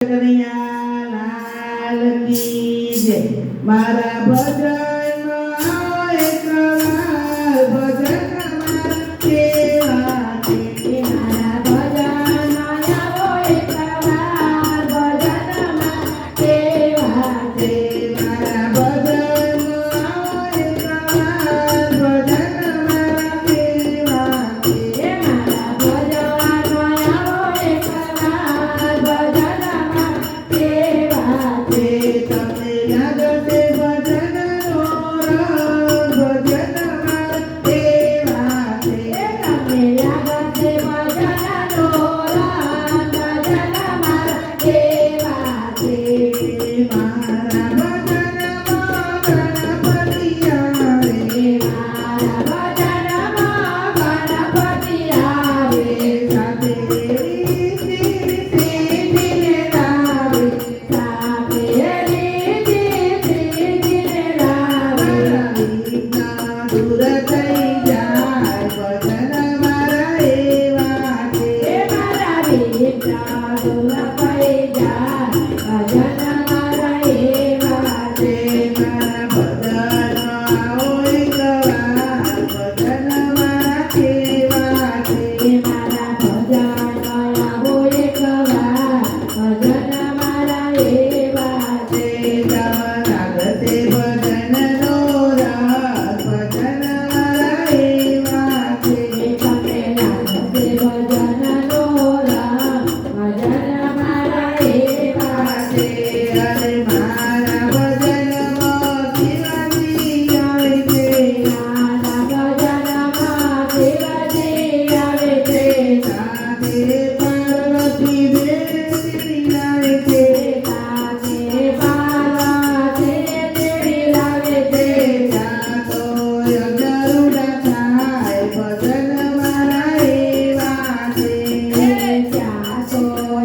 કનૈયા લાલ કી જય. મારા ભજનમાં આવો એકવાર, ભજનમાં કેવા છે. મારા ભજનમાં આવો એકવાર, ભજનમાં કેવા છે. મારા ભજનમાં આવો એકવાર, ભજનમાં કેવા છે. મારા ભજનમાં આવો એકવાર, ભજનમાં કેવા છે. તમને લાગશે ભજનનો રંગ, ભજનમાં કેવા છે. તમને લાગશે ભજનનો રંગ, ભજનમાં કેવા છે. મારા ભજનમાં ગણપતિ આવે, મારા ભજનમાં ગણપતિ આવે. સાથે રીતિ સીધીને લાવે. સાથે રીતિ સીધીને લાવે. મારા વિઘ્ન દૂર થઈ જાય, ભજન મારા એવા છે. મારા વિઘ્ન દૂર થઈ જાય, ભજન મારા એવા છે. મારા ભજનમાં આવો એકવાર, ભજન મારા કેવા છે. મારા ભજનમાં આવો એકવાર, ભજન મારા એવા છે. લાગશે ભજનનો રસ, ભજન મારા એવા છે. તમને લાગશે ભજનનો રંગ, ભજન મારા એવા છે. અરે મારા ભજનમાં શિવાજી આવે છે. મારા ભજનમાં શિવજી આવે છે. સાથે પાર્વતી દેવી લાવે છે. સાથે પાર્વતી દેવી લાવે છે. ત્યાં તો ગરુડા થાય, ભજન મારા એવા છે. ત્યાં તો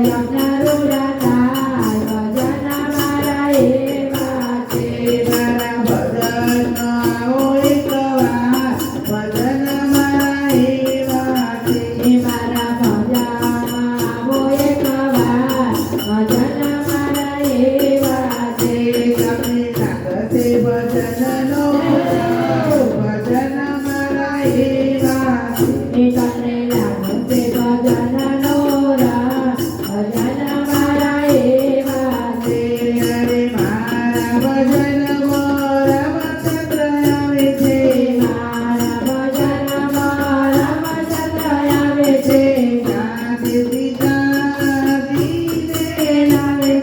યજ્ઞરૂડા થાય, ભજન મારા એવા છે. મારા ભજનમાં આવો એકવાર, ભજન મારા એવા છે. મારા ભજનમાં આવો એકવાર, ભજન મારા એવા છે. તમને લાગશે ભજનનો રસ, ભજન મારા એવા છે. તમને લાગશે ભજનનો રસ, ભજન મારા એવા છે. અરે મારા ભજનમાં રામચંદ્ર આવે છે. મારા ભજનમાં રામચંદ્ર આવે છે. સાથે સીતાજીને લાવે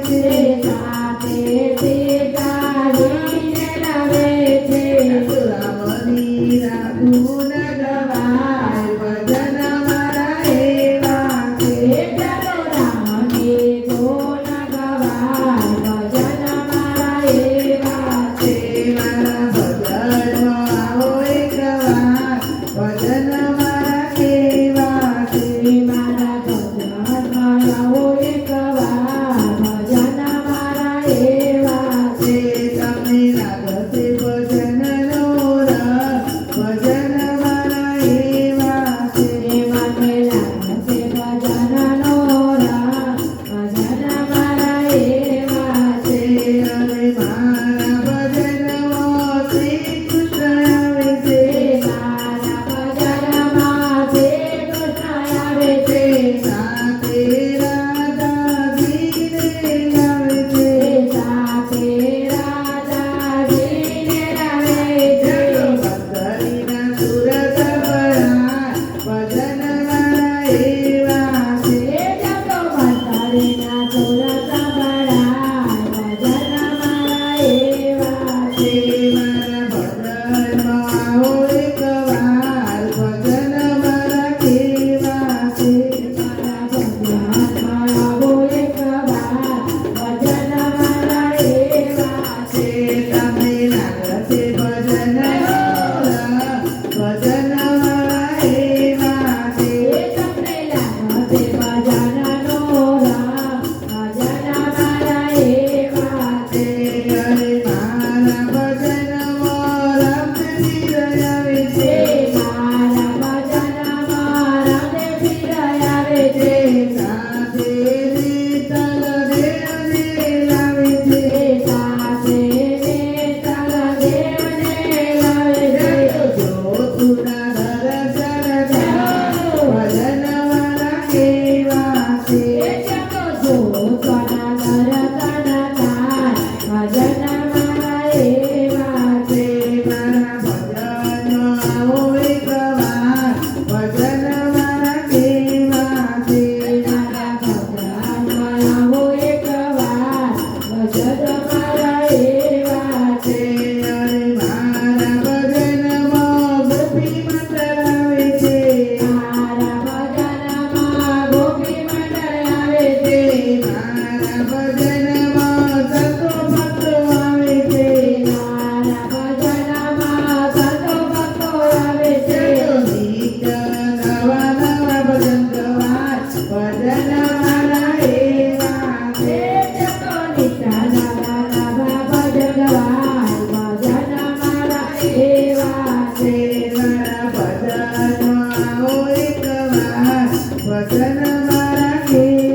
એવા ભજન મારા